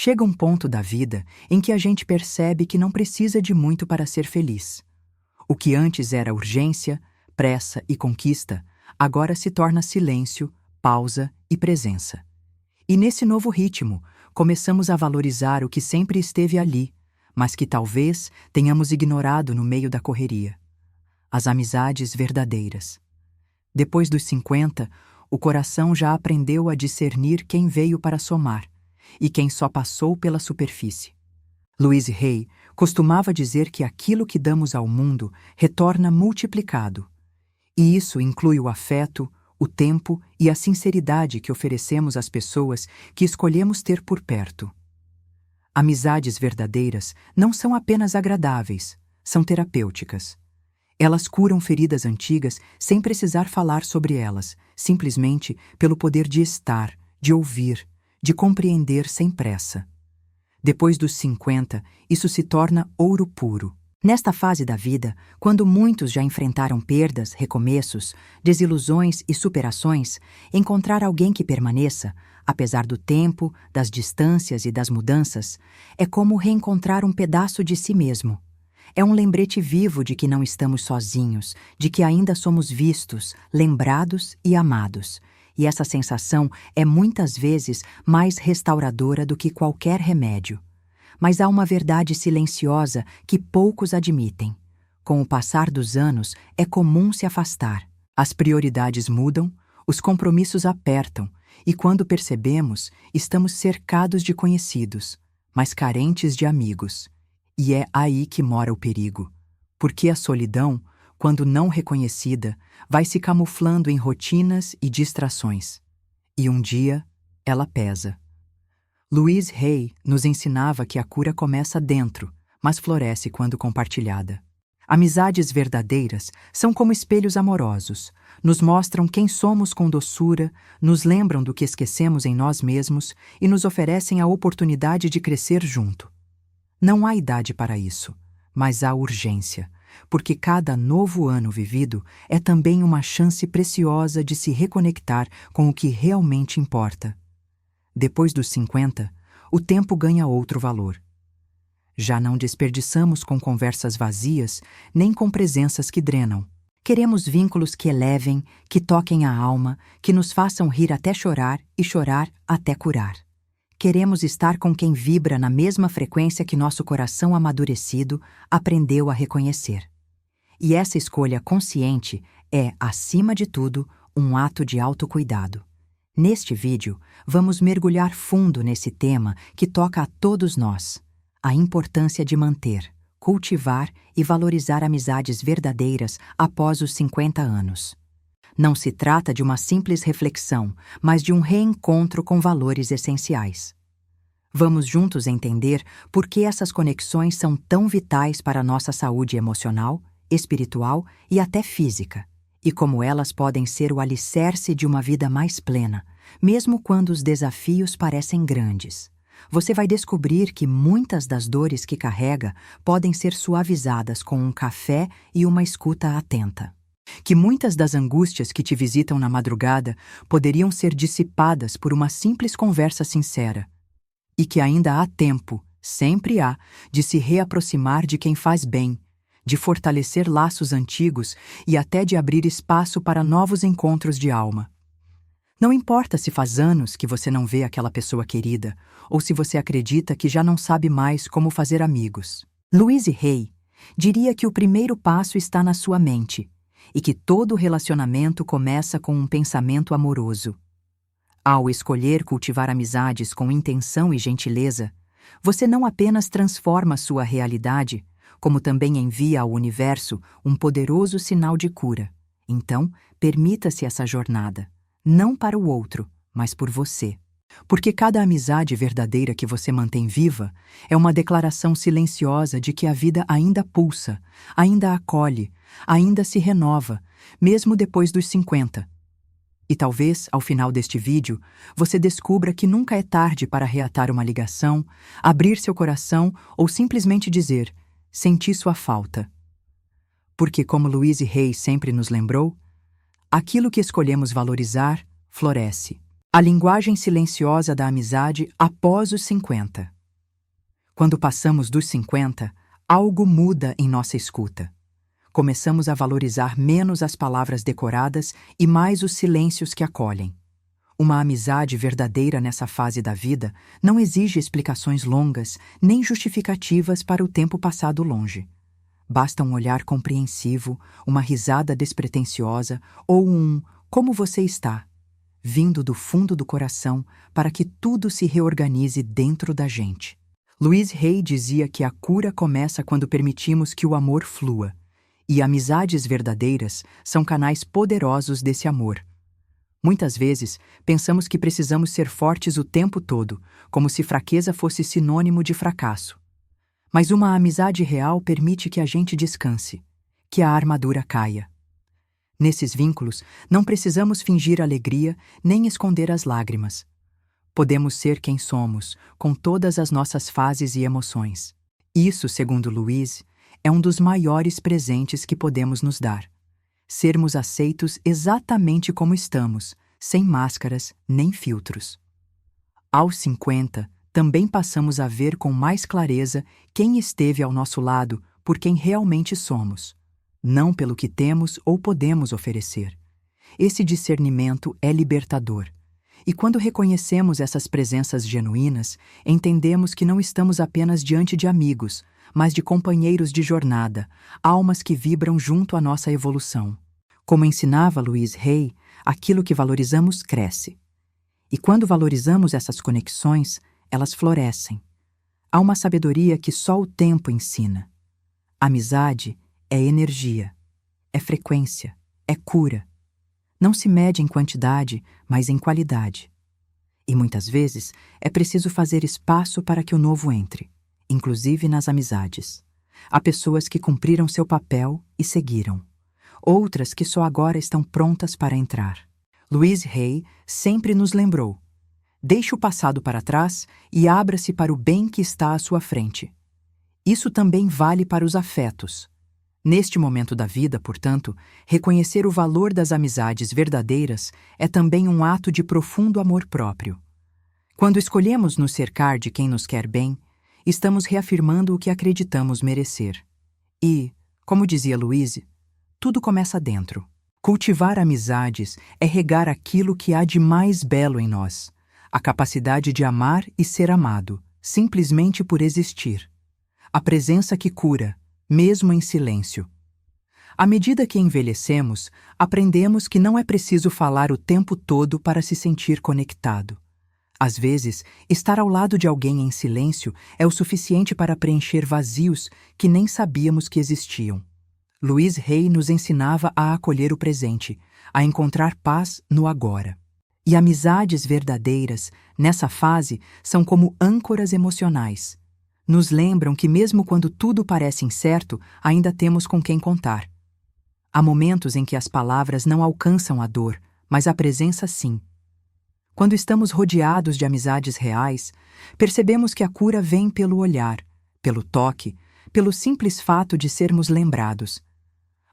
Chega um ponto da vida em que a gente percebe que não precisa de muito para ser feliz. O que antes era urgência, pressa e conquista, agora se torna silêncio, pausa e presença. E nesse novo ritmo, começamos a valorizar o que sempre esteve ali, mas que talvez tenhamos ignorado no meio da correria. As amizades verdadeiras. Depois dos 50, o coração já aprendeu a discernir quem veio para somar e quem só passou pela superfície. Louise Hay costumava dizer que aquilo que damos ao mundo retorna multiplicado. E isso inclui o afeto, o tempo e a sinceridade que oferecemos às pessoas que escolhemos ter por perto. Amizades verdadeiras não são apenas agradáveis, são terapêuticas. Elas curam feridas antigas sem precisar falar sobre elas, simplesmente pelo poder de estar, de ouvir, de compreender sem pressa. Depois dos 50, isso se torna ouro puro. Nesta fase da vida, quando muitos já enfrentaram perdas, recomeços, desilusões e superações, encontrar alguém que permaneça, apesar do tempo, das distâncias e das mudanças, é como reencontrar um pedaço de si mesmo. É um lembrete vivo de que não estamos sozinhos, de que ainda somos vistos, lembrados e amados. E essa sensação é muitas vezes mais restauradora do que qualquer remédio. Mas há uma verdade silenciosa que poucos admitem. Com o passar dos anos, é comum se afastar. As prioridades mudam, os compromissos apertam, e quando percebemos, estamos cercados de conhecidos, mas carentes de amigos. E é aí que mora o perigo, porque a solidão, quando não reconhecida, vai se camuflando em rotinas e distrações. E um dia, ela pesa. Louise Hay nos ensinava que a cura começa dentro, mas floresce quando compartilhada. Amizades verdadeiras são como espelhos amorosos, nos mostram quem somos com doçura, nos lembram do que esquecemos em nós mesmos e nos oferecem a oportunidade de crescer junto. Não há idade para isso, mas há urgência, porque cada novo ano vivido é também uma chance preciosa de se reconectar com o que realmente importa. Depois dos 50, o tempo ganha outro valor. Já não desperdiçamos com conversas vazias, nem com presenças que drenam. Queremos vínculos que elevem, que toquem a alma, que nos façam rir até chorar e chorar até curar. Queremos estar com quem vibra na mesma frequência que nosso coração amadurecido aprendeu a reconhecer. E essa escolha consciente é, acima de tudo, um ato de autocuidado. Neste vídeo, vamos mergulhar fundo nesse tema que toca a todos nós: a importância de manter, cultivar e valorizar amizades verdadeiras após os 50 anos. Não se trata de uma simples reflexão, mas de um reencontro com valores essenciais. Vamos juntos entender por que essas conexões são tão vitais para a nossa saúde emocional, espiritual e até física, e como elas podem ser o alicerce de uma vida mais plena, mesmo quando os desafios parecem grandes. Você vai descobrir que muitas das dores que carrega podem ser suavizadas com um café e uma escuta atenta. Que muitas das angústias que te visitam na madrugada poderiam ser dissipadas por uma simples conversa sincera. E que ainda há tempo, sempre há, de se reaproximar de quem faz bem, de fortalecer laços antigos e até de abrir espaço para novos encontros de alma. Não importa se faz anos que você não vê aquela pessoa querida, ou se você acredita que já não sabe mais como fazer amigos. Louise Hay diria que o primeiro passo está na sua mente, e que todo relacionamento começa com um pensamento amoroso. Ao escolher cultivar amizades com intenção e gentileza, você não apenas transforma sua realidade, como também envia ao universo um poderoso sinal de cura. Então, permita-se essa jornada, não para o outro, mas por você. Porque cada amizade verdadeira que você mantém viva é uma declaração silenciosa de que a vida ainda pulsa, ainda acolhe, ainda se renova, mesmo depois dos 50. E talvez, ao final deste vídeo, você descubra que nunca é tarde para reatar uma ligação, abrir seu coração ou simplesmente dizer: senti sua falta. Porque, como Louise Hay sempre nos lembrou, aquilo que escolhemos valorizar, floresce. A linguagem silenciosa da amizade após os 50. Quando passamos dos 50, algo muda em nossa escuta. Começamos a valorizar menos as palavras decoradas e mais os silêncios que acolhem. Uma amizade verdadeira nessa fase da vida não exige explicações longas nem justificativas para o tempo passado longe. Basta um olhar compreensivo, uma risada despretensiosa ou um "como você está?", vindo do fundo do coração para que tudo se reorganize dentro da gente. Louise Hay dizia que a cura começa quando permitimos que o amor flua, e amizades verdadeiras são canais poderosos desse amor. Muitas vezes, pensamos que precisamos ser fortes o tempo todo, como se fraqueza fosse sinônimo de fracasso. Mas uma amizade real permite que a gente descanse, que a armadura caia. Nesses vínculos, não precisamos fingir alegria nem esconder as lágrimas. Podemos ser quem somos, com todas as nossas fases e emoções. Isso, segundo Louise, é um dos maiores presentes que podemos nos dar. Sermos aceitos exatamente como estamos, sem máscaras nem filtros. Aos 50, também passamos a ver com mais clareza quem esteve ao nosso lado por quem realmente somos, não pelo que temos ou podemos oferecer. Esse discernimento é libertador. E quando reconhecemos essas presenças genuínas, entendemos que não estamos apenas diante de amigos, mas de companheiros de jornada, almas que vibram junto à nossa evolução. Como ensinava Louise Hay, aquilo que valorizamos cresce. E quando valorizamos essas conexões, elas florescem. Há uma sabedoria que só o tempo ensina. Amizade é energia, é frequência, é cura. Não se mede em quantidade, mas em qualidade. E muitas vezes é preciso fazer espaço para que o novo entre, inclusive nas amizades. Há pessoas que cumpriram seu papel e seguiram. Outras que só agora estão prontas para entrar. Louise Hay sempre nos lembrou: deixe o passado para trás e abra-se para o bem que está à sua frente. Isso também vale para os afetos. Neste momento da vida, portanto, reconhecer o valor das amizades verdadeiras é também um ato de profundo amor próprio. Quando escolhemos nos cercar de quem nos quer bem, estamos reafirmando o que acreditamos merecer. E, como dizia Louise, tudo começa dentro. Cultivar amizades é regar aquilo que há de mais belo em nós, a capacidade de amar e ser amado, simplesmente por existir. A presença que cura, mesmo em silêncio. À medida que envelhecemos, aprendemos que não é preciso falar o tempo todo para se sentir conectado. Às vezes, estar ao lado de alguém em silêncio é o suficiente para preencher vazios que nem sabíamos que existiam. Louise Hay nos ensinava a acolher o presente, a encontrar paz no agora. E amizades verdadeiras, nessa fase, são como âncoras emocionais. Nos lembram que mesmo quando tudo parece incerto, ainda temos com quem contar. Há momentos em que as palavras não alcançam a dor, mas a presença sim. Quando estamos rodeados de amizades reais, percebemos que a cura vem pelo olhar, pelo toque, pelo simples fato de sermos lembrados.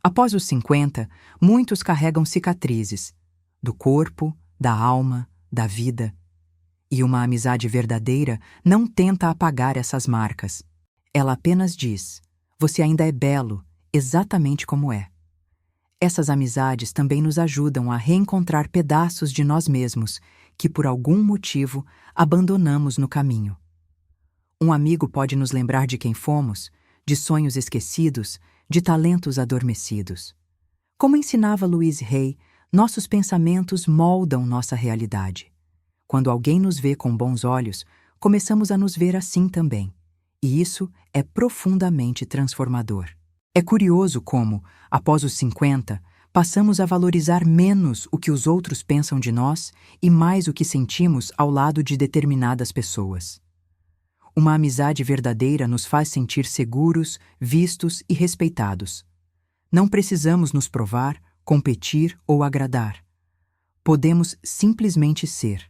Após os 50, muitos carregam cicatrizes, do corpo, da alma, da vida. E uma amizade verdadeira não tenta apagar essas marcas. Ela apenas diz: você ainda é belo, exatamente como é. Essas amizades também nos ajudam a reencontrar pedaços de nós mesmos que, por algum motivo, abandonamos no caminho. Um amigo pode nos lembrar de quem fomos, de sonhos esquecidos, de talentos adormecidos. Como ensinava Louise Hay, nossos pensamentos moldam nossa realidade. Quando alguém nos vê com bons olhos, começamos a nos ver assim também. E isso é profundamente transformador. É curioso como, após os 50, passamos a valorizar menos o que os outros pensam de nós e mais o que sentimos ao lado de determinadas pessoas. Uma amizade verdadeira nos faz sentir seguros, vistos e respeitados. Não precisamos nos provar, competir ou agradar. Podemos simplesmente ser.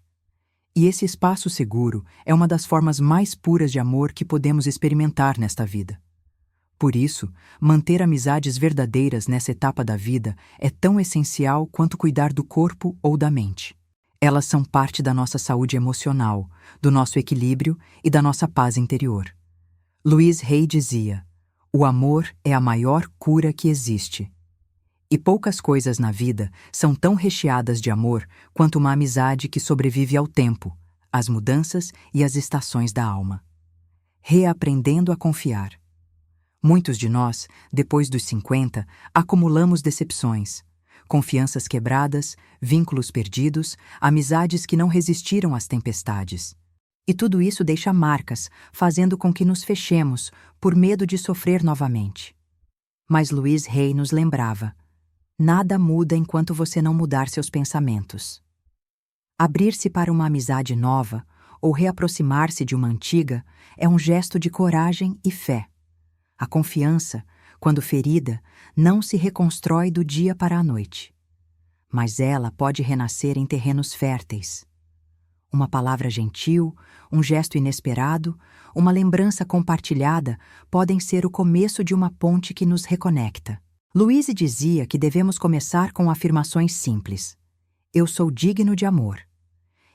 E esse espaço seguro é uma das formas mais puras de amor que podemos experimentar nesta vida. Por isso, manter amizades verdadeiras nessa etapa da vida é tão essencial quanto cuidar do corpo ou da mente. Elas são parte da nossa saúde emocional, do nosso equilíbrio e da nossa paz interior. Louise Hay dizia: "O amor é a maior cura que existe." E poucas coisas na vida são tão recheadas de amor quanto uma amizade que sobrevive ao tempo, às mudanças e às estações da alma. Reaprendendo a confiar. Muitos de nós, depois dos 50, acumulamos decepções, confianças quebradas, vínculos perdidos, amizades que não resistiram às tempestades. E tudo isso deixa marcas, fazendo com que nos fechemos, por medo de sofrer novamente. Mas Louise Hay nos lembrava: nada muda enquanto você não mudar seus pensamentos. Abrir-se para uma amizade nova ou reaproximar-se de uma antiga é um gesto de coragem e fé. A confiança, quando ferida, não se reconstrói do dia para a noite. Mas ela pode renascer em terrenos férteis. Uma palavra gentil, um gesto inesperado, uma lembrança compartilhada podem ser o começo de uma ponte que nos reconecta. Louise dizia que devemos começar com afirmações simples. Eu sou digno de amor.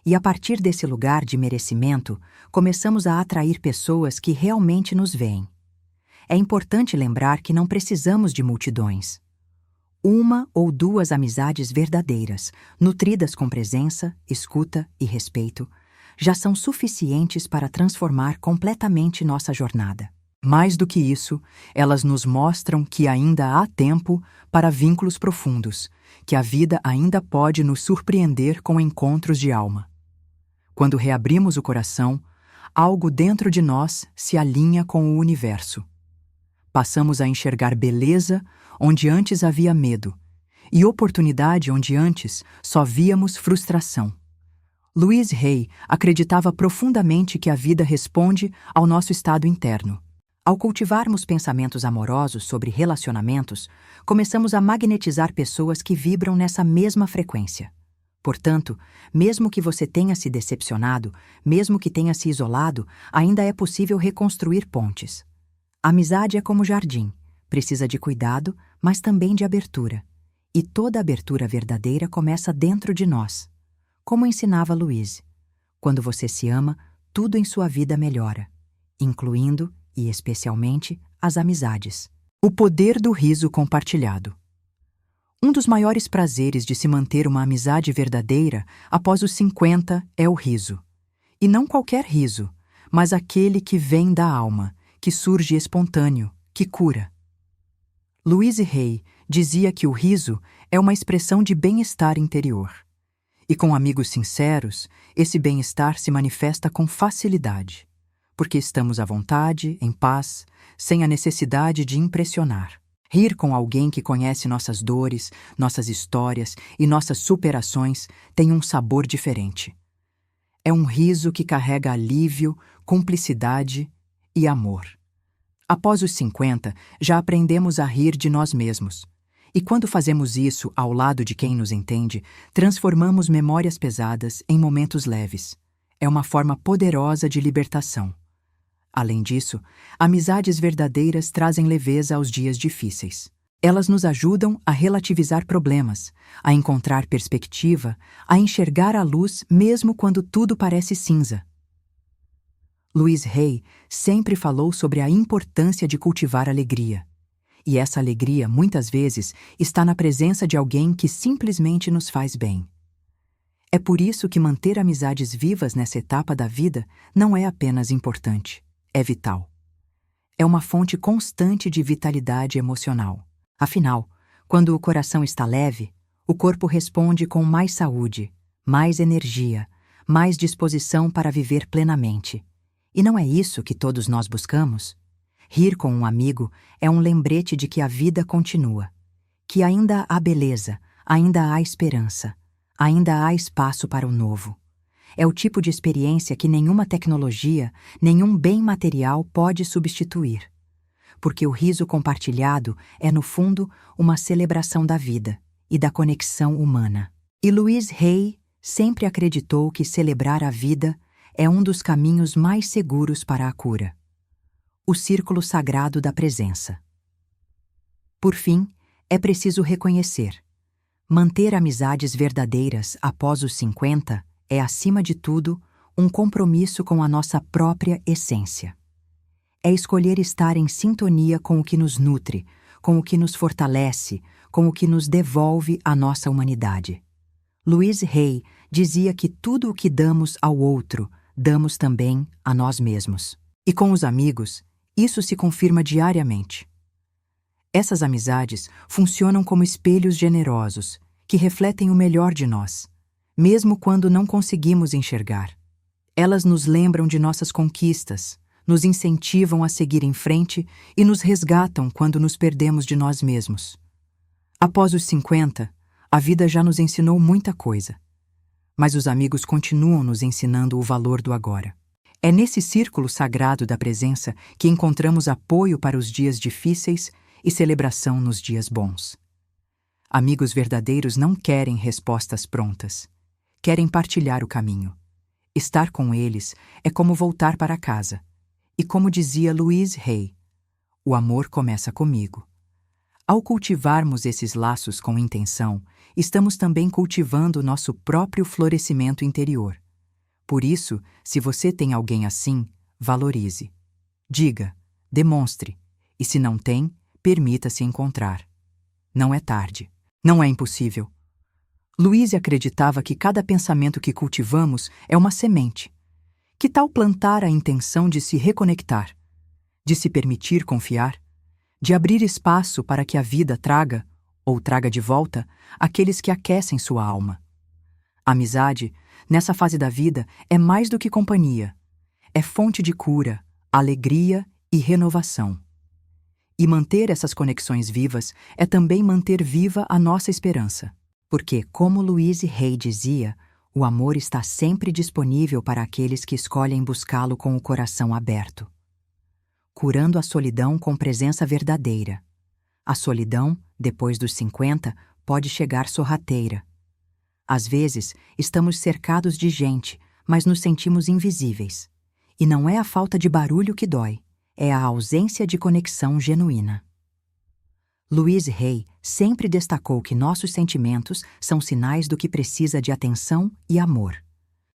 E a partir desse lugar de merecimento, começamos a atrair pessoas que realmente nos veem. É importante lembrar que não precisamos de multidões. Uma ou duas amizades verdadeiras, nutridas com presença, escuta e respeito, já são suficientes para transformar completamente nossa jornada. Mais do que isso, elas nos mostram que ainda há tempo para vínculos profundos, que a vida ainda pode nos surpreender com encontros de alma. Quando reabrimos o coração, algo dentro de nós se alinha com o universo. Passamos a enxergar beleza onde antes havia medo, e oportunidade onde antes só víamos frustração. Louise Hay acreditava profundamente que a vida responde ao nosso estado interno. Ao cultivarmos pensamentos amorosos sobre relacionamentos, começamos a magnetizar pessoas que vibram nessa mesma frequência. Portanto, mesmo que você tenha se decepcionado, mesmo que tenha se isolado, ainda é possível reconstruir pontes. A amizade é como jardim, precisa de cuidado, mas também de abertura. E toda abertura verdadeira começa dentro de nós. Como ensinava Louise, quando você se ama, tudo em sua vida melhora, incluindo e especialmente as amizades. O poder do riso compartilhado. Um dos maiores prazeres de se manter uma amizade verdadeira após os 50 é o riso. E não qualquer riso, mas aquele que vem da alma, que surge espontâneo, que cura. Louise Hay dizia que o riso é uma expressão de bem-estar interior. E com amigos sinceros, esse bem-estar se manifesta com facilidade, porque estamos à vontade, em paz, sem a necessidade de impressionar. Rir com alguém que conhece nossas dores, nossas histórias e nossas superações tem um sabor diferente. É um riso que carrega alívio, cumplicidade e amor. Após os 50, já aprendemos a rir de nós mesmos. E quando fazemos isso ao lado de quem nos entende, transformamos memórias pesadas em momentos leves. É uma forma poderosa de libertação. Além disso, amizades verdadeiras trazem leveza aos dias difíceis. Elas nos ajudam a relativizar problemas, a encontrar perspectiva, a enxergar a luz mesmo quando tudo parece cinza. Louise Hay sempre falou sobre a importância de cultivar alegria. E essa alegria, muitas vezes, está na presença de alguém que simplesmente nos faz bem. É por isso que manter amizades vivas nessa etapa da vida não é apenas importante. É vital. É uma fonte constante de vitalidade emocional. Afinal, quando o coração está leve, o corpo responde com mais saúde, mais energia, mais disposição para viver plenamente. E não é isso que todos nós buscamos? Rir com um amigo é um lembrete de que a vida continua, que ainda há beleza, ainda há esperança, ainda há espaço para o novo. É o tipo de experiência que nenhuma tecnologia, nenhum bem material pode substituir. Porque o riso compartilhado é, no fundo, uma celebração da vida e da conexão humana. E Louise Hay sempre acreditou que celebrar a vida é um dos caminhos mais seguros para a cura. O círculo sagrado da presença. Por fim, é preciso reconhecer. Manter amizades verdadeiras após os 50 é, acima de tudo, um compromisso com a nossa própria essência. É escolher estar em sintonia com o que nos nutre, com o que nos fortalece, com o que nos devolve a nossa humanidade. Louise Hay dizia que tudo o que damos ao outro, damos também a nós mesmos. E com os amigos, isso se confirma diariamente. Essas amizades funcionam como espelhos generosos, que refletem o melhor de nós, mesmo quando não conseguimos enxergar. Elas nos lembram de nossas conquistas, nos incentivam a seguir em frente e nos resgatam quando nos perdemos de nós mesmos. Após os 50, a vida já nos ensinou muita coisa, mas os amigos continuam nos ensinando o valor do agora. É nesse círculo sagrado da presença que encontramos apoio para os dias difíceis e celebração nos dias bons. Amigos verdadeiros não querem respostas prontas, querem partilhar o caminho. Estar com eles é como voltar para casa. E como dizia Louise Hay, o amor começa comigo. Ao cultivarmos esses laços com intenção, estamos também cultivando nosso próprio florescimento interior. Por isso, se você tem alguém assim, valorize. Diga, demonstre, e se não tem, permita-se encontrar. Não é tarde. Não é impossível. Louise acreditava que cada pensamento que cultivamos é uma semente. Que tal plantar a intenção de se reconectar, de se permitir confiar, de abrir espaço para que a vida traga, ou traga de volta, aqueles que aquecem sua alma? Amizade, nessa fase da vida, é mais do que companhia. É fonte de cura, alegria e renovação. E manter essas conexões vivas é também manter viva a nossa esperança. Porque, como Louise Hay dizia, o amor está sempre disponível para aqueles que escolhem buscá-lo com o coração aberto. Curando a solidão com presença verdadeira. A solidão, depois dos 50, pode chegar sorrateira. Às vezes, estamos cercados de gente, mas nos sentimos invisíveis. E não é a falta de barulho que dói, é a ausência de conexão genuína. Louise Hay sempre destacou que nossos sentimentos são sinais do que precisa de atenção e amor.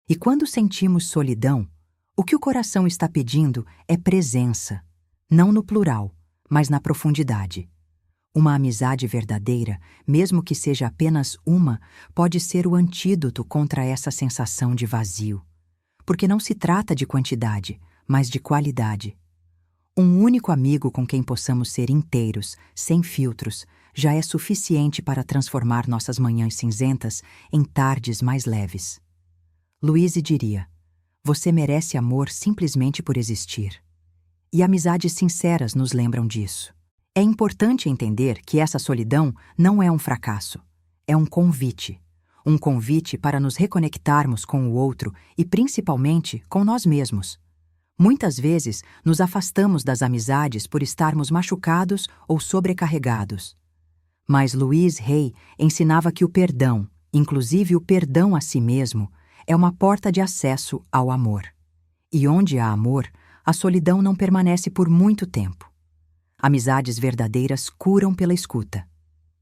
E quando sentimos solidão, o que o coração está pedindo é presença, não no plural, mas na profundidade. Uma amizade verdadeira, mesmo que seja apenas uma, pode ser o antídoto contra essa sensação de vazio. Porque não se trata de quantidade, mas de qualidade. Um único amigo com quem possamos ser inteiros, sem filtros, já é suficiente para transformar nossas manhãs cinzentas em tardes mais leves. Louise diria: você merece amor simplesmente por existir. E amizades sinceras nos lembram disso. É importante entender que essa solidão não é um fracasso, é um convite. Um convite para nos reconectarmos com o outro e, principalmente, com nós mesmos. Muitas vezes, nos afastamos das amizades por estarmos machucados ou sobrecarregados. Mas Louise Hay ensinava que o perdão, inclusive o perdão a si mesmo, é uma porta de acesso ao amor. E onde há amor, a solidão não permanece por muito tempo. Amizades verdadeiras curam pela escuta,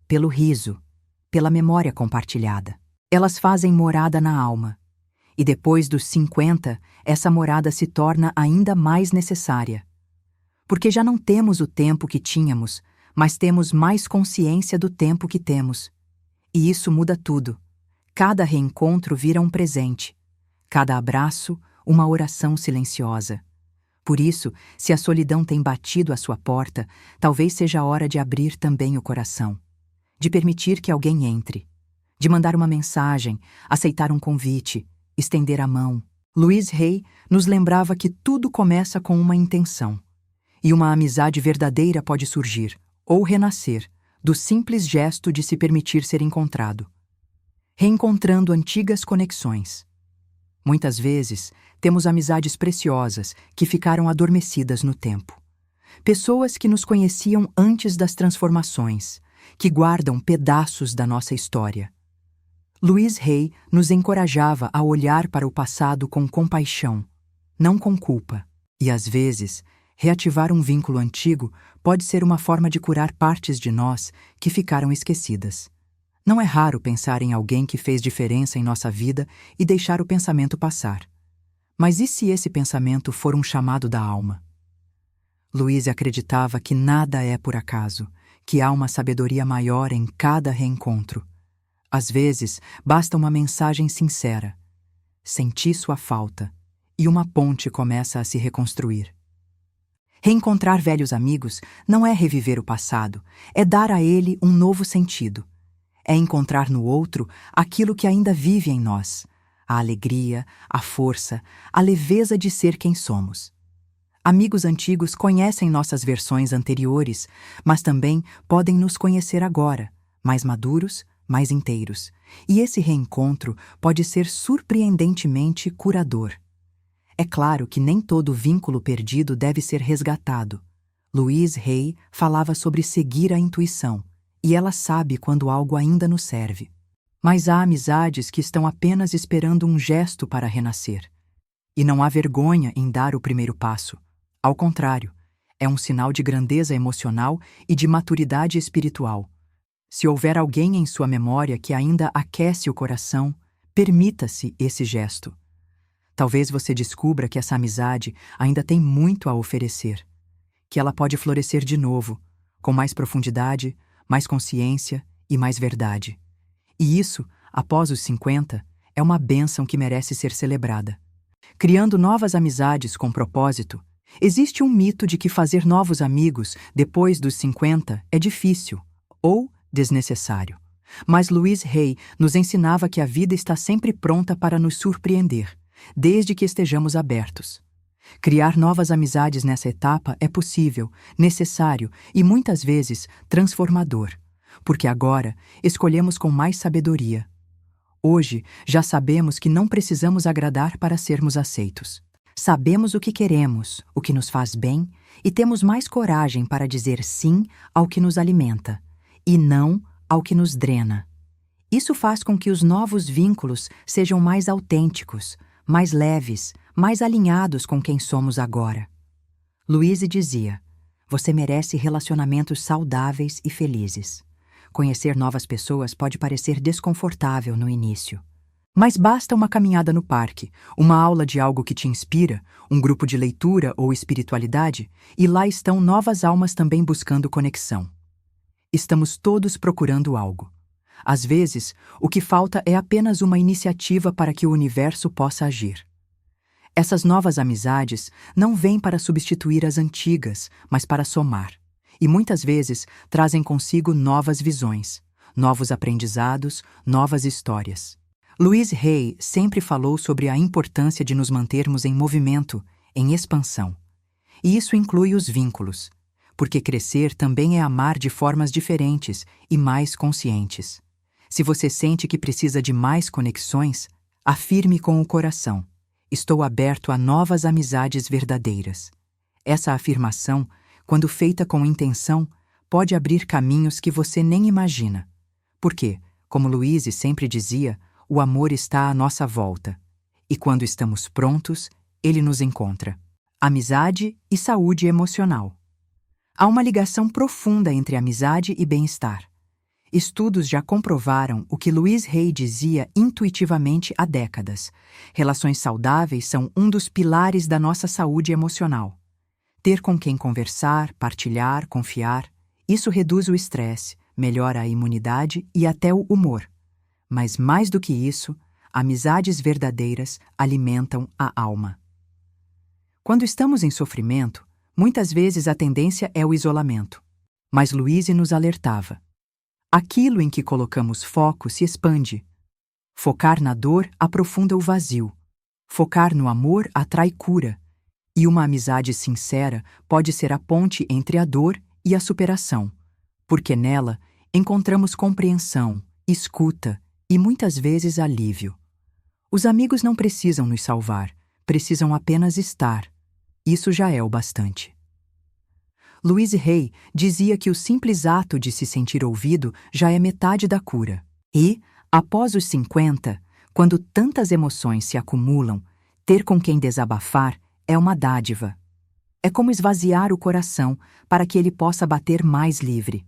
pelo riso, pela memória compartilhada. Elas fazem morada na alma. E depois dos 50, essa morada se torna ainda mais necessária. Porque já não temos o tempo que tínhamos, mas temos mais consciência do tempo que temos. E isso muda tudo. Cada reencontro vira um presente. Cada abraço, uma oração silenciosa. Por isso, se a solidão tem batido à sua porta, talvez seja a hora de abrir também o coração. De permitir que alguém entre. De mandar uma mensagem, aceitar um convite, estender a mão. Louise Hay nos lembrava que tudo começa com uma intenção. E uma amizade verdadeira pode surgir, ou renascer, do simples gesto de se permitir ser encontrado. Reencontrando antigas conexões. Muitas vezes, temos amizades preciosas que ficaram adormecidas no tempo. Pessoas que nos conheciam antes das transformações, que guardam pedaços da nossa história. Louise Hay nos encorajava a olhar para o passado com compaixão, não com culpa. E às vezes, reativar um vínculo antigo pode ser uma forma de curar partes de nós que ficaram esquecidas. Não é raro pensar em alguém que fez diferença em nossa vida e deixar o pensamento passar. Mas e se esse pensamento for um chamado da alma? Louise acreditava que nada é por acaso, que há uma sabedoria maior em cada reencontro. Às vezes, basta uma mensagem sincera. Senti sua falta, e uma ponte começa a se reconstruir. Reencontrar velhos amigos não é reviver o passado, é dar a ele um novo sentido. É encontrar no outro aquilo que ainda vive em nós, a alegria, a força, a leveza de ser quem somos. Amigos antigos conhecem nossas versões anteriores, mas também podem nos conhecer agora, mais maduros, mais inteiros. E esse reencontro pode ser surpreendentemente curador. É claro que nem todo vínculo perdido deve ser resgatado. Louise Hay falava sobre seguir a intuição, e ela sabe quando algo ainda nos serve. Mas há amizades que estão apenas esperando um gesto para renascer. E não há vergonha em dar o primeiro passo. Ao contrário, é um sinal de grandeza emocional e de maturidade espiritual. Se houver alguém em sua memória que ainda aquece o coração, permita-se esse gesto. Talvez você descubra que essa amizade ainda tem muito a oferecer, que ela pode florescer de novo, com mais profundidade, mais consciência e mais verdade. E isso, após os 50, é uma bênção que merece ser celebrada. Criando novas amizades com propósito, existe um mito de que fazer novos amigos depois dos 50 é difícil ou desnecessário. Mas Louise Hay nos ensinava que a vida está sempre pronta para nos surpreender, desde que estejamos abertos. Criar novas amizades nessa etapa é possível, necessário e muitas vezes transformador, porque agora escolhemos com mais sabedoria. Hoje já sabemos que não precisamos agradar para sermos aceitos. Sabemos o que queremos, o que nos faz bem, e temos mais coragem para dizer sim ao que nos alimenta, e não ao que nos drena. Isso faz com que os novos vínculos sejam mais autênticos, mais leves, mais alinhados com quem somos agora. Louise dizia: você merece relacionamentos saudáveis e felizes. Conhecer novas pessoas pode parecer desconfortável no início. Mas basta uma caminhada no parque, uma aula de algo que te inspira, um grupo de leitura ou espiritualidade, e lá estão novas almas também buscando conexão. Estamos todos procurando algo. Às vezes, o que falta é apenas uma iniciativa para que o universo possa agir. Essas novas amizades não vêm para substituir as antigas, mas para somar. E muitas vezes trazem consigo novas visões, novos aprendizados, novas histórias. Louise Hay sempre falou sobre a importância de nos mantermos em movimento, em expansão. E isso inclui os vínculos, porque crescer também é amar de formas diferentes e mais conscientes. Se você sente que precisa de mais conexões, afirme com o coração: estou aberto a novas amizades verdadeiras. Essa afirmação, quando feita com intenção, pode abrir caminhos que você nem imagina. Porque, como Louise sempre dizia, o amor está à nossa volta. E quando estamos prontos, ele nos encontra. Amizade e saúde emocional. Há uma ligação profunda entre amizade e bem-estar. Estudos já comprovaram o que Louise Hay dizia intuitivamente há décadas. Relações saudáveis são um dos pilares da nossa saúde emocional. Ter com quem conversar, partilhar, confiar, isso reduz o estresse, melhora a imunidade e até o humor. Mas mais do que isso, amizades verdadeiras alimentam a alma. Quando estamos em sofrimento, muitas vezes a tendência é o isolamento. Mas Louise nos alertava: aquilo em que colocamos foco se expande. Focar na dor aprofunda o vazio. Focar no amor atrai cura. E uma amizade sincera pode ser a ponte entre a dor e a superação, porque nela encontramos compreensão, escuta e muitas vezes alívio. Os amigos não precisam nos salvar, precisam apenas estar. Isso já é o bastante. Louise Hay dizia que o simples ato de se sentir ouvido já é metade da cura. E, após os 50, quando tantas emoções se acumulam, ter com quem desabafar é uma dádiva. É como esvaziar o coração para que ele possa bater mais livre.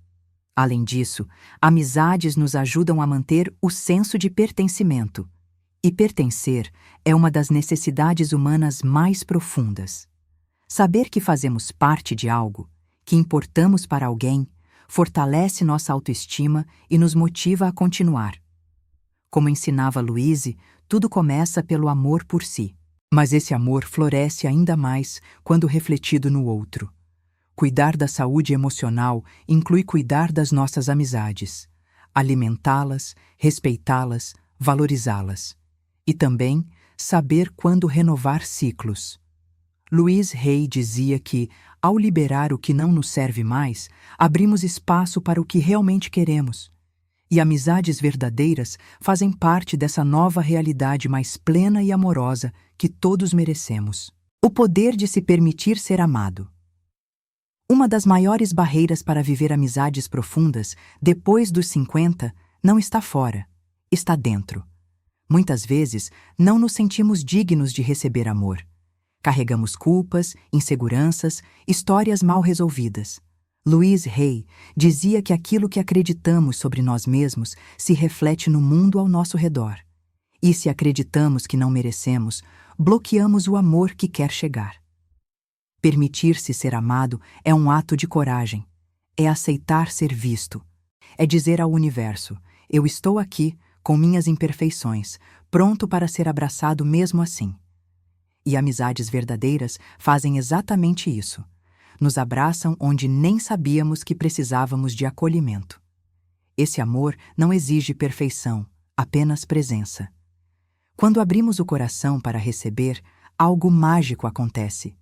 Além disso, amizades nos ajudam a manter o senso de pertencimento. E pertencer é uma das necessidades humanas mais profundas. Saber que fazemos parte de algo, que importamos para alguém, fortalece nossa autoestima e nos motiva a continuar. Como ensinava Louise, tudo começa pelo amor por si. Mas esse amor floresce ainda mais quando refletido no outro. Cuidar da saúde emocional inclui cuidar das nossas amizades, alimentá-las, respeitá-las, valorizá-las. E também saber quando renovar ciclos. Louise Hay dizia que, ao liberar o que não nos serve mais, abrimos espaço para o que realmente queremos. E amizades verdadeiras fazem parte dessa nova realidade mais plena e amorosa que todos merecemos. O poder de se permitir ser amado. Uma das maiores barreiras para viver amizades profundas, depois dos 50, não está fora, está dentro. Muitas vezes, não nos sentimos dignos de receber amor. Carregamos culpas, inseguranças, histórias mal resolvidas. Louise Hay dizia que aquilo que acreditamos sobre nós mesmos se reflete no mundo ao nosso redor. E se acreditamos que não merecemos, bloqueamos o amor que quer chegar. Permitir-se ser amado é um ato de coragem. É aceitar ser visto. É dizer ao universo: eu estou aqui, com minhas imperfeições, pronto para ser abraçado mesmo assim. E amizades verdadeiras fazem exatamente isso. Nos abraçam onde nem sabíamos que precisávamos de acolhimento. Esse amor não exige perfeição, apenas presença. Quando abrimos o coração para receber, algo mágico acontece.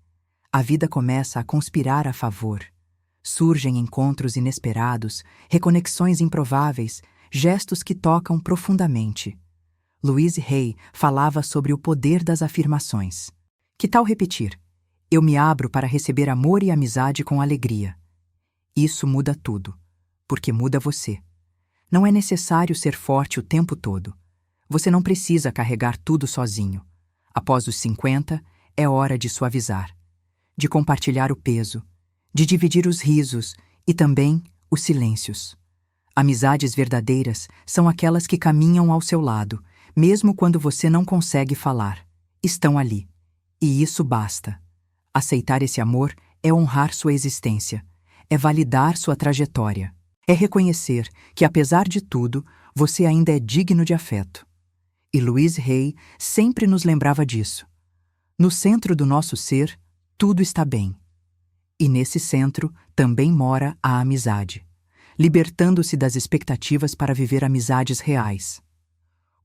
A vida começa a conspirar a favor. Surgem encontros inesperados, reconexões improváveis, gestos que tocam profundamente. Louise Hay falava sobre o poder das afirmações. Que tal repetir? Eu me abro para receber amor e amizade com alegria. Isso muda tudo, porque muda você. Não é necessário ser forte o tempo todo. Você não precisa carregar tudo sozinho. Após os 50, é hora de suavizar, de compartilhar o peso, de dividir os risos e também os silêncios. Amizades verdadeiras são aquelas que caminham ao seu lado, mesmo quando você não consegue falar. Estão ali. E isso basta. Aceitar esse amor é honrar sua existência, é validar sua trajetória, é reconhecer que, apesar de tudo, você ainda é digno de afeto. E Louise Hay sempre nos lembrava disso. No centro do nosso ser, tudo está bem. E nesse centro também mora a amizade, libertando-se das expectativas para viver amizades reais.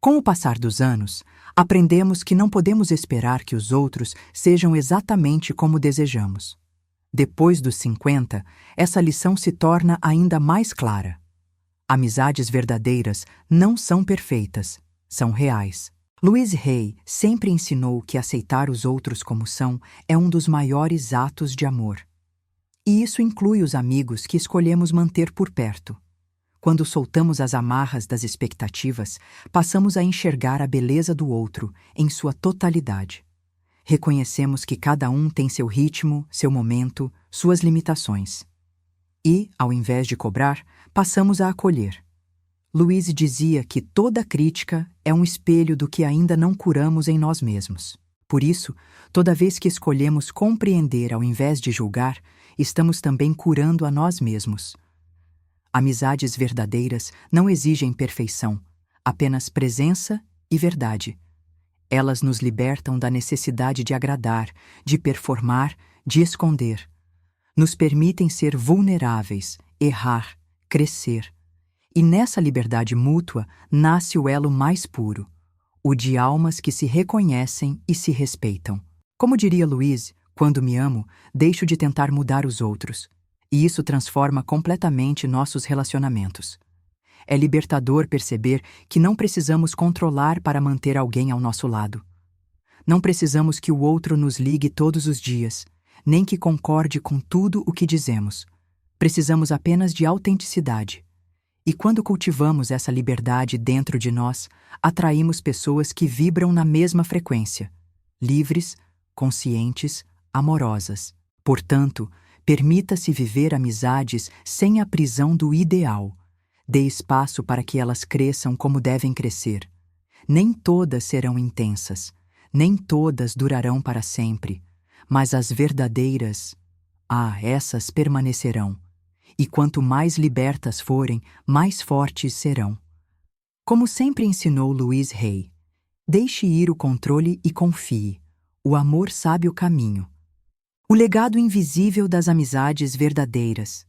Com o passar dos anos, aprendemos que não podemos esperar que os outros sejam exatamente como desejamos. Depois dos 50, essa lição se torna ainda mais clara. Amizades verdadeiras não são perfeitas, são reais. Louise Hay sempre ensinou que aceitar os outros como são é um dos maiores atos de amor. E isso inclui os amigos que escolhemos manter por perto. Quando soltamos as amarras das expectativas, passamos a enxergar a beleza do outro em sua totalidade. Reconhecemos que cada um tem seu ritmo, seu momento, suas limitações. E, ao invés de cobrar, passamos a acolher. Louise dizia que toda crítica é um espelho do que ainda não curamos em nós mesmos. Por isso, toda vez que escolhemos compreender ao invés de julgar, estamos também curando a nós mesmos. Amizades verdadeiras não exigem perfeição, apenas presença e verdade. Elas nos libertam da necessidade de agradar, de performar, de esconder. Nos permitem ser vulneráveis, errar, crescer. E nessa liberdade mútua nasce o elo mais puro, o de almas que se reconhecem e se respeitam. Como diria Louise, quando me amo, deixo de tentar mudar os outros. E isso transforma completamente nossos relacionamentos. É libertador perceber que não precisamos controlar para manter alguém ao nosso lado. Não precisamos que o outro nos ligue todos os dias, nem que concorde com tudo o que dizemos. Precisamos apenas de autenticidade. E quando cultivamos essa liberdade dentro de nós, atraímos pessoas que vibram na mesma frequência, livres, conscientes, amorosas. Portanto, Permita-se viver amizades sem a prisão do ideal. Dê espaço para que elas cresçam como devem crescer. Nem todas serão intensas, nem todas durarão para sempre, mas as verdadeiras, essas permanecerão. E quanto mais libertas forem, mais fortes serão. Como sempre ensinou Louise Hay, deixe ir o controle e confie. O amor sabe o caminho. O legado invisível das amizades verdadeiras.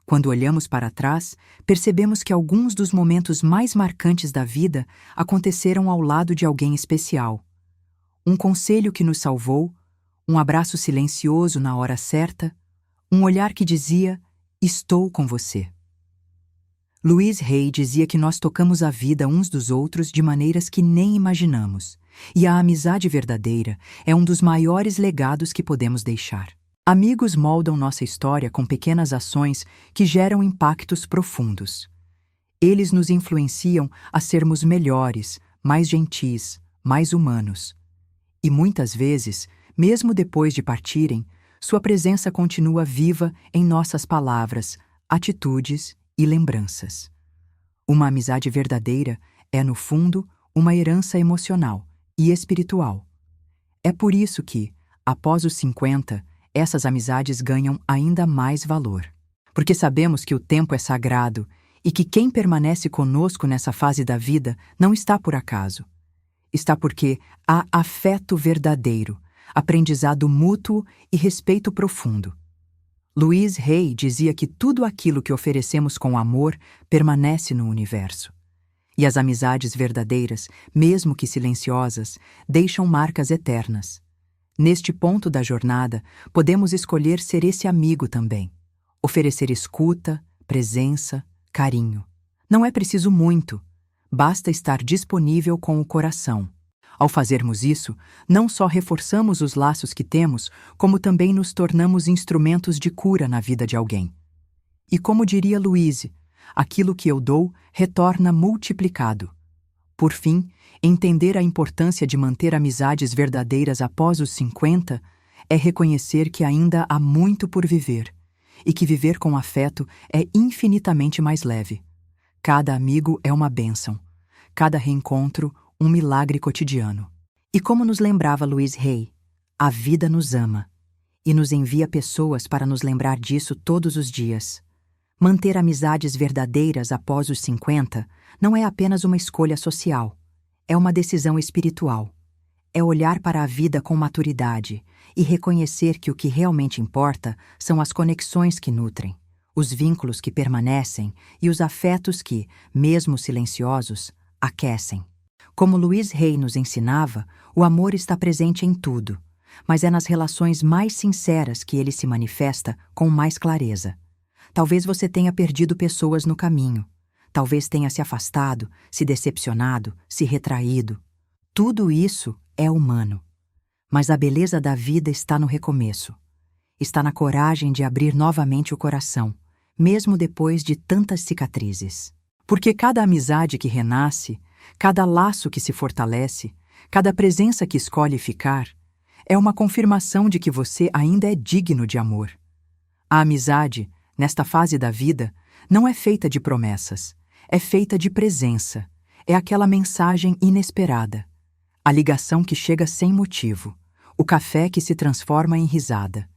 Quando olhamos para trás, percebemos que alguns dos momentos mais marcantes da vida aconteceram ao lado de alguém especial. Um conselho que nos salvou, um abraço silencioso na hora certa, um olhar que dizia: "Estou com você." Louise Hay dizia que nós tocamos a vida uns dos outros de maneiras que nem imaginamos, e a amizade verdadeira é um dos maiores legados que podemos deixar. Amigos moldam nossa história com pequenas ações que geram impactos profundos. Eles nos influenciam a sermos melhores, mais gentis, mais humanos. E muitas vezes, mesmo depois de partirem, sua presença continua viva em nossas palavras, atitudes e lembranças. Uma amizade verdadeira é, no fundo, uma herança emocional e espiritual. É por isso que, após os 50, essas amizades ganham ainda mais valor. Porque sabemos que o tempo é sagrado e que quem permanece conosco nessa fase da vida não está por acaso. Está porque há afeto verdadeiro, aprendizado mútuo e respeito profundo. Louise Hay dizia que tudo aquilo que oferecemos com amor permanece no universo. E as amizades verdadeiras, mesmo que silenciosas, deixam marcas eternas. Neste ponto da jornada, podemos escolher ser esse amigo também. Oferecer escuta, presença, carinho. Não é preciso muito. Basta estar disponível com o coração. Ao fazermos isso, não só reforçamos os laços que temos, como também nos tornamos instrumentos de cura na vida de alguém. E como diria Louise, aquilo que eu dou retorna multiplicado. Por fim, entender a importância de manter amizades verdadeiras após os 50 é reconhecer que ainda há muito por viver, e que viver com afeto é infinitamente mais leve. Cada amigo é uma bênção, cada reencontro um milagre cotidiano. E como nos lembrava Louise Hay, a vida nos ama e nos envia pessoas para nos lembrar disso todos os dias. Manter amizades verdadeiras após os 50 não é apenas uma escolha social, é uma decisão espiritual. É olhar para a vida com maturidade e reconhecer que o que realmente importa são as conexões que nutrem, os vínculos que permanecem e os afetos que, mesmo silenciosos, aquecem. Como Louise Hay nos ensinava, o amor está presente em tudo, mas é nas relações mais sinceras que ele se manifesta com mais clareza. Talvez você tenha perdido pessoas no caminho. Talvez tenha se afastado, se decepcionado, se retraído. Tudo isso é humano. Mas a beleza da vida está no recomeço. Está na coragem de abrir novamente o coração, mesmo depois de tantas cicatrizes. Porque cada amizade que renasce, cada laço que se fortalece, cada presença que escolhe ficar, é uma confirmação de que você ainda é digno de amor. A amizade, nesta fase da vida, não é feita de promessas, é feita de presença, é aquela mensagem inesperada, a ligação que chega sem motivo, o café que se transforma em risada.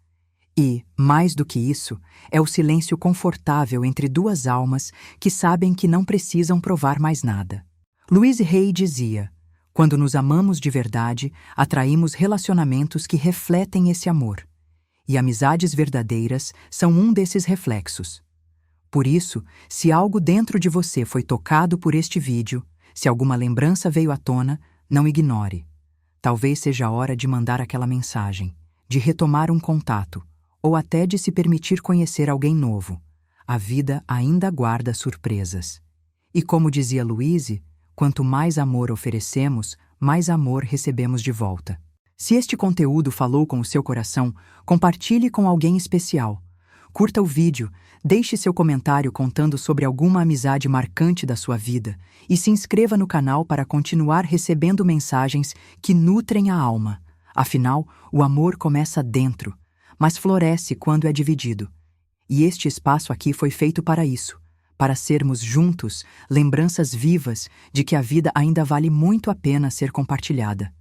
E, mais do que isso, é o silêncio confortável entre duas almas que sabem que não precisam provar mais nada. Louise Hay dizia: quando nos amamos de verdade, atraímos relacionamentos que refletem esse amor. E amizades verdadeiras são um desses reflexos. Por isso, se algo dentro de você foi tocado por este vídeo, se alguma lembrança veio à tona, não ignore. Talvez seja a hora de mandar aquela mensagem, de retomar um contato, ou até de se permitir conhecer alguém novo. A vida ainda guarda surpresas. E como dizia Louise, quanto mais amor oferecemos, mais amor recebemos de volta. Se este conteúdo falou com o seu coração, compartilhe com alguém especial. Curta o vídeo, deixe seu comentário contando sobre alguma amizade marcante da sua vida e se inscreva no canal para continuar recebendo mensagens que nutrem a alma. Afinal, o amor começa dentro, mas floresce quando é dividido. E este espaço aqui foi feito para isso, para sermos juntos lembranças vivas de que a vida ainda vale muito a pena ser compartilhada.